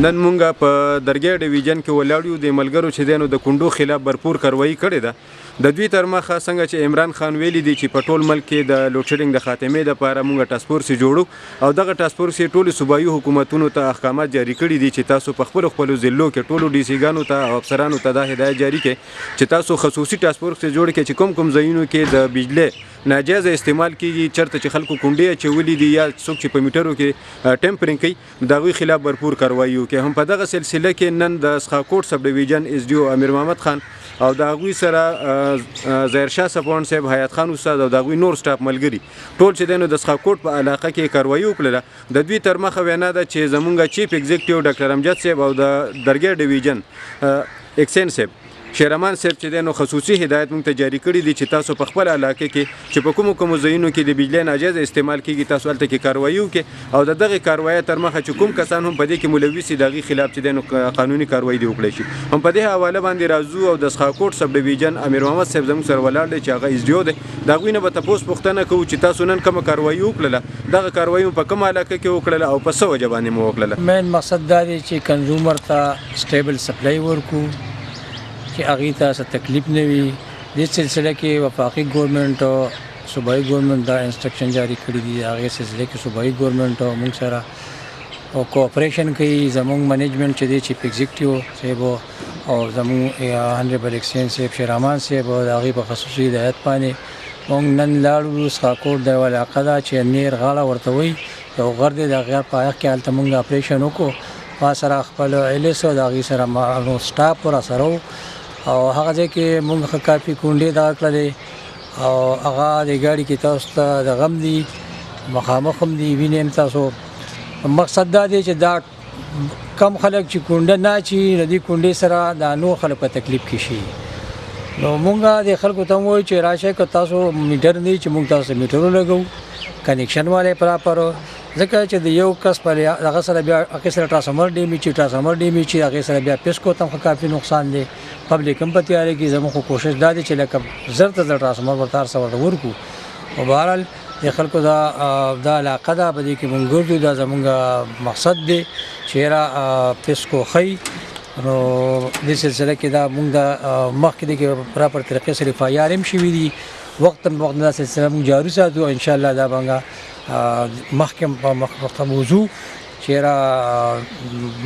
نن مونږ په درګۍ ډیویژن کې ولاړ یو د ملګرو چې دینو د کونډو خلاف برپور کاروایی کړې ده د دوی تر مخه څنګه چې عمران خان ویلي دی چې په ټول ملک کې د لوډ شیډینګ د خاتمې لپاره مونږ ټاسک فورس جوړو او دغه ټاسک فورس ټول صوبایي حکومتونو ته احکامات جاری کړي دي چې تاسو په خپل ضلعو کې ټولو ډي سي ګانو ته او افسرانو ته دا هدایت جاری کړي چې تاسو خصوصي ټاسک فورس جوړ کړئ چې کوم ځایونو کې د بجلی ناجایز استعمال کیږي چرته چې خلکو کونډې چولې دي یا څوک چې په میټرو کې ټمپرینګ کوي د هغوی خلاف برپور کاروایی وکړي. هم په دغه سلسله کې نن د اسخاکوټ سب ډیویژن اس ډي او امیر محمد خان او د هغوی سره ظاهرشاه سپوان صاحب حیات خان استاد او د هغوی نور سټاف ملګري ټول چې دی نو د اسخاکوټ په علاقه کې کاروایی وکړله. د دوی تر مخه وینا ده چې زمونږ چیف ایگزیکټیو ډاکټر امجد صاحب او د درګۍ ډیویژن اکسین صاحب شیرمان صاحب چې دی نو خصوصي هدایت مونږ ته جاری کړي دي چې تاسو په خپل علاقه کې چې په کومو ځایونو کې د بجلی ناجایز استعمال کیږي تاسو هلته کې کاروایی وکړي او د دغه کاروایی تر مخه چې کوم کسان هم په دې کې ملوث دي د هغې خلاف چې دی نو قانوني کاروایی دې وکړی شي. هم په دې حواله باندې راځو او د اسخاکوټ سب ډیویژن امیر محمد صاحب زموږ سره ولاړ دی چې هغه اس ډي او دی د هغوی نه به تپوس پوښتنه کوو چې تاسو نن کومه کاروایی وکړله دغه کاروایی مو په کومه علاقه کې وکړله او په څه وجه باندې مو وکړله. مین مقصد دا دی چې کنزومر ته سټیبل سپلای ورکو چې هغې ته څه تکلیف نه وي. دې سلسله کې وفاقي ګورنمنټ او صوبایي ګورنمنټ دا انسټرکشن جاری کړي دي. هغې سلسله کې صوبایي ګورنمنټ او موږ سره او کوآپریشن کوي. زموږ منیجمنټ چې دی چیف ایگزیکټیو صاحب او زموږ هنریبل ایکسچینج صاحب شیرمان صاحب او د هغې په خصوصي هدایت باندې موږ نن لاړو. اسخاکوټ د یوه علاقه ده چې نیر غاړه ورته وایي یو غر دی د هغې په هغه کې هلته موږ اپریشن وکړو. ما سره خپل ایلیس او د هغې سره سټاف ورسره و او هغه ځای کې مونږ ښه کافي کونډې دغه کړلې او هغه د ګاډي کې تاسو ته د غم دي مخامخ هم دي وینې هم تاسو. مقصد دا دی چې دا کم خلک چې کونډه نه اچي د دې کونډې سره د نور خلکو په تکلیف کې شي. نو مونږ د خلکو ته وایو چې راشئ که تاسو میټر نه چې مونږ تاسو میټرو لګو کنیکشن والے پراپر ځکه چې د یو کس په هغه سره بیا هغې سره ټرانسفارمر ډیمیج شي هغې سره بیا پیسکو ته هم کافي نقصان دی. پبلک هم په تیارې کې زموږ خو کوشش دا دی چې لکه زر ته زر ټرانسفارمر ورته هر څه ورته ورکړو. او بهرحال د خلکو دا علاقه ده په دې کې مونږ ګرځو دا زمونږ مقصد دی چې یاره پیسکو ښیي. نو دې سلسله کې دا مونږ د مخکې دی کې پراپر طریقې سره اف آی آر هم شوي دي. وقتا په وخت دا سلسله مونږ جاري ساتو. انشاءالله دا به مخکې په مخکې موضوع چې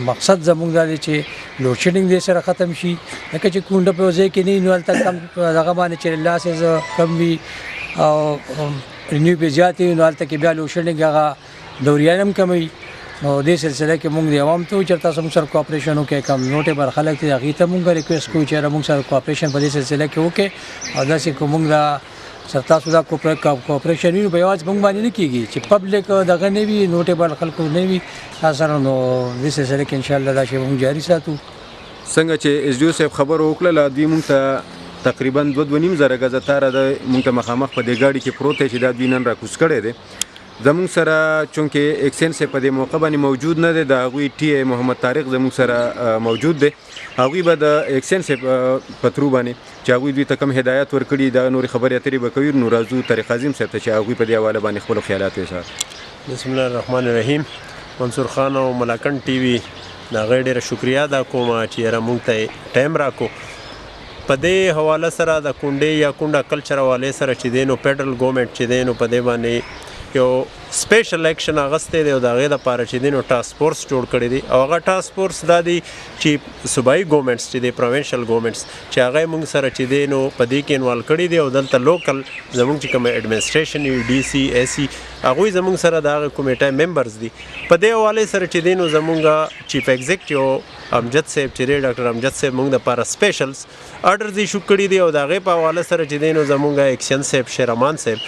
مقصد زموږ دا دی چې لوډ شیډینګ دې سره ختم شي. لکه چې کونډه په ځای کې نه وي نو هلته کم دغه باندې چې لاسز کم وي او رینیو پې زیات وي نو هلته کې بیا لوډ شیډینګ هغه دوریان هم کموي. نو دې سلسله کې مونږ د عوام ته وایو چې تاسو مونږ سره کوآپریشن وکړئ. کم نوټیبل خلک دي هغې ته مونږ ریکویسټ کوو چې مونږ سره کوآپریشن په دې سلسله کې وکړئ او داسې که مونږ دا سر تاسو دا کوآپریشن وي نو به یوازې موږ باندې نه کېږي چې پبلک دغه نه وي نوټیبل خلکو نه وي سره نو دې سلسله کې انشاءالله دا شی موږ جاري ساتو. څنګه چې اس ډي او صاحب خبره وکړله دوی مونږ ته تقریبا 2.5 زره ګزه تاره ده مونږ ته مخامخ په دې ګاډي کې پروت دی چې دا دوی نن راکوز کړی دی. زموږ سره چونکې اکسین صاحب په دې موقع باندې موجود نه دی د هغوی ټي ای محمد طارق زموږ سره موجود دی. هغوی به د اکسین صاحب په ترو باندې چې هغوی دوی ته کوم هدایت ورکړي دا نورې خبرې اترې به کوي. نو راځو طارق عظیم صاحب ته چې هغوی په دې حواله باندې خپل خیالات ویسار. بسم الله الرحمن الرحیم. منصور خان او ملاکنډ ټي وي د هغې ډېره شکریا ادا کوم چې یاره مونږ ته ټایم راکو. په دې حواله سره د کونډې یا کونډه کلچر حوالې سره چې دی نو فیډرل ګورنمنټ چې دی نو په دې باندې یو سپیشل ایکشن اغستی دی او د هغې دپاره چې دی نو ټاسک فورس جوړ کړی دی او هغه ټاسک فورس دا دی چې صوبایي ګورنمنټس چې دی پروینشل ګورنمنټس چې هغه یې موږ سره چې دی نو په دې کې انوالو کړي دي او دلته لوکل زموږ چې کوم ایډمنسټریشن وي ډي سي اے سي هغوی زموږ سره د هغې کمیټه ممبرز دي. په دې حوالې سره چې دی نو زموږ چیف ایگزیکټیو امجد صاحب چې دی ډاکټر امجد صاحب موږ دپاره سپیشلز آرډرز ایشو کړي دي او د هغې په حواله سره چې دی نو زموږ ایکسین صاحب شیرمان صاحب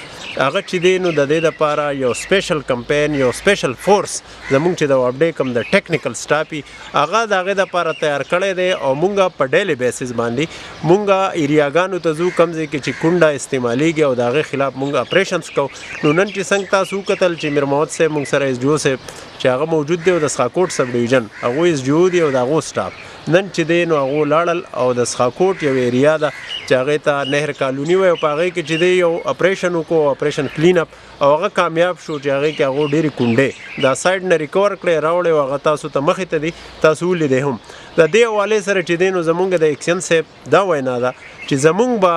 هغه چې دی نو د دې دپاره یو سپیشل کمپین یو سپیشل فورس زموږ چې د وابډې کوم د ټیکنیکل سټاف وي هغه د هغې دپاره تیار کړی دی او موږ په ډیلی بیسس باندې موږ ایریاګانو ته ځو کوم ځای کې چې کونډه استعمالیږي او د هغې خلاف موږ اپریشنز کوو. نو نن چې څنګه تاسو وکتل چې میر محمد صاحب موږ سره اس ډي او صاحب چې هغه موجود دی او د اسخاکوټ سب ډیویژن هغوی اس ډي او دي او د هغو سټاف نن چې دی نو هغو لاړل او د اسخاکوټ یو ایریا ده چې هغې ته نهر کالوني وایي او په هغې کې چې دی یو اپریشن وکړو اپریشن کلین اپ او هغه کامیاب شو. چې هغې کې هغو ډېرې کونډې دا سایډ نه ریکور کړی راوړی و هغه تاسو ته مخې ته دي تاسو ولیدی هم د دې حوالې سره چې دی نو زمونږ د اکسین صاحب دا وینا ده چې زمونږ به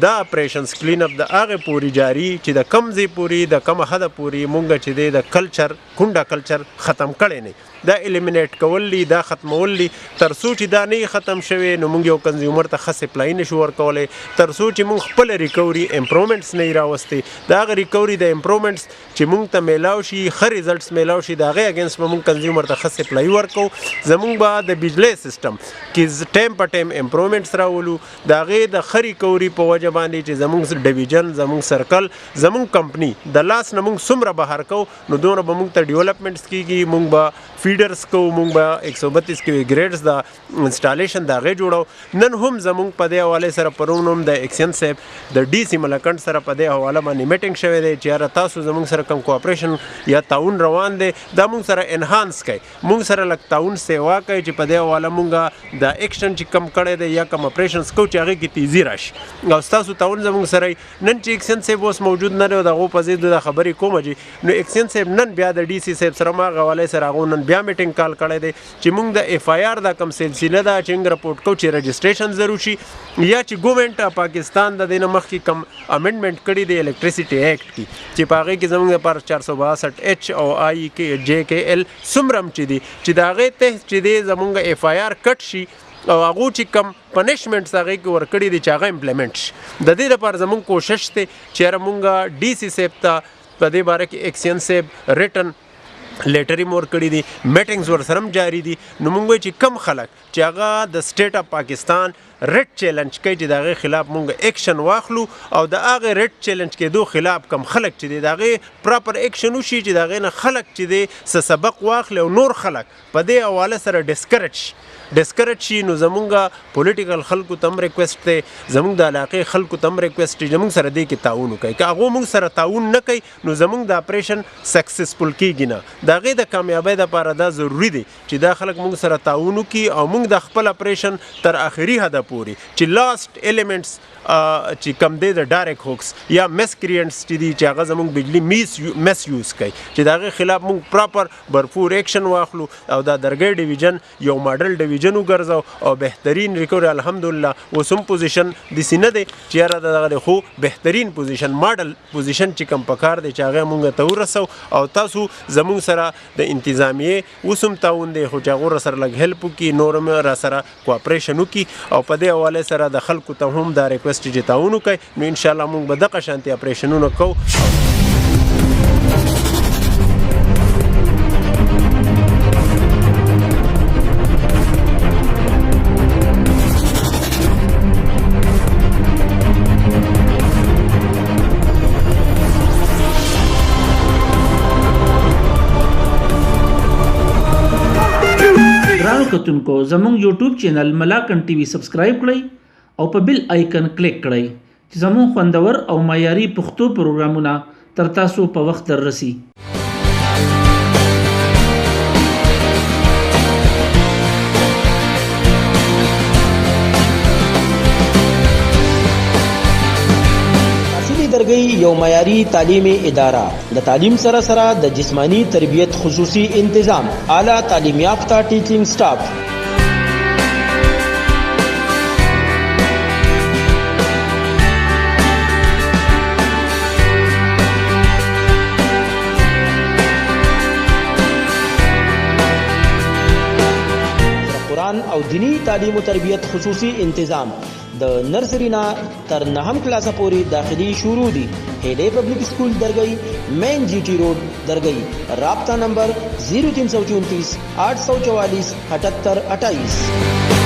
دا اپریشنز کلین اپ د هغې پورې جاري چې د کم ځای پورې د کمه حده پورې مونږ چې دی د کلچر کونډه کلچر ختم کړی نه دا الیمینیټ کول دي دا ختمول دي تر څو چې دا نه ختم شوی نو مونږ یو کنزیومر ته ښه سپلای نشو ورکولی تر څو چې مونږ خپله ریکوري امپرومنټس نه راوستي د هغه ریکوري د امپرومنټس چې مونږ ته میلاو شي ښه ریزلټس میلاو شي د هغې اګینسټ به مونږ کنزیومر ته ښه سپلای ورکو زمونږ به د بجلی سیسټم کې ټایم په ټایم امپرومنټس راولو د هغې د ښه ریکوري په وجه باندې چې زمونږ ډیویژن زمونږ سرکل زمونږ کمپني د لاس نه مونږ څومره بهر کوو نو دومره به مونږ ته ډیولپمنټس کېږي مونږ به فیډرز کوو مونږ به 132 کې ګریډز د انسټالیشن د هغې جوړو نن هم زمونږ په دې حوالې سره پرون هم د اکسین صاحب د ډي سی ملکنډ سره په دې حواله باندې میټینګ شوی دی چې یاره تاسو زمونږ سره کوم کوآپریشن یا تعاون روان دی دا مونږ سره انهانس کوي مونږ سره لږ تعاون سیوا کوي چې په دې حواله مونږ د ایکشن چې کم کړی دی یا کم اپریشنز کوو چې هغې کې تیزي راشي او ستاسو تعاون زمونږ سره نن چې اکسین صاحب اوس موجود نه دی د هغو په ضد د خبرې کومه چې نو اکسین صاحب نن بیا د ډي سی صاحب سره ما هغه حوالې سره هغو نن بیا میټینګ کال کړی دی چې مونږ د اف آی آر دا کم سلسله ده چې موږ رپورټ کوو چې رجسټریشن ضرور شي یا چې ګورنمنټ پاکستان د دې نه مخکې کم امنډمنټ کړي دی الکټریسټي ایکټ کې چې په هغې کې زموږ لپاره 462 ایچ او آی کې جے کې ایل څومره هم چې دي چې د هغې تحت چې دی زموږ اف آی آر کټ شي او هغو چې کم پنشمنټس هغې کې ورکړي دي چې هغه امپلیمنټ شي د دې لپاره زموږ کوشش دی چې یاره مونږ ډي سی صاحب ته په دې باره کې اکسین صاحب ریټن لیټرې مور کړي دي میټینګز ورسره هم جاري دي نو مونږ چې کم خلک چې هغه د سټیټ اف پاکستان ریډ چیلنج کوي چې د هغې خلاف مونږ ایکشن واخلو او د هغې ریډ چیلنج کېدو خلاف کم خلک چې دی د هغې پراپر ایکشن وشي چې د هغې نه خلک چې دی څه سبق واخلي او نور خلک په دې حواله سره ډسکرج شي نو زمونږ پولیټیکل خلکو ته هم ریکویسټ دی زمونږ د علاقې خلکو ته هم ریکویسټ دی زمونږ سره دې کې تعاون وکړي که هغو مونږ سره تعاون نه کوي نو زمونږ د اپریشن سکسسفل کېږي نه د هغې د کامیابۍ دپاره دا ضروري دی چې دا خلک مونږ سره تعاون وکړي او مونږ د خپل اپریشن تر آخري حده پورې چې لاست ایلیمنټس چې کم دی د ډایرکټ هوکس یا مسکریانټس چې دي چې هغه زمونږ بجلي مس یوز کوي چې د هغې خلاف مونږ پراپر برپور ایکشن واخلو او دا درګۍ ډیویژن یو ماډل ډیویژن وګرځو او بهترین ریکوري الحمدلله اوس هم پوزیشن داسې نه دی چې یاره دغه خو بهترین پوزیشن ماډل پوزیشن چې کم پکار دی چې هغه مونږ ته ورسو او تاسو زمونږ سره د انتظامیې اوس هم تعاون دی خو چې هغو راسره لږ هیلپ وکړي نور هم راسره کوآپریشن وکړي او په دې حوالې سره د خلکو ته هم دا ریکویسټ چې تعاون وکړي نو انشاءالله مونږ به دغه شانتې اپریشنونه کوو کتونکو زموږ یوټیوب چینل ملاکن ټي وي سبسکرایب کړئ او په بیل آیکن کلیک کړئ چې زموږ خوندور او معیاري پښتو پروګرامونه تر تاسو په وخت دررسي درګي یو معیاري تعلیمي اداره د تعلیم سره سره د جسمانی تربیت خصوصي انتظام اعلی تعلیم یافته ټیچینګ سټاف قرآن او دینی تعلیم او تربیت خصوصي انتظام د نرسری نه تر 9م کلاس پورې داخلي شروع دي هډې پبلک سکول درګي مین جی ټی روډ درګي رابطہ نمبر 0334 844 78 28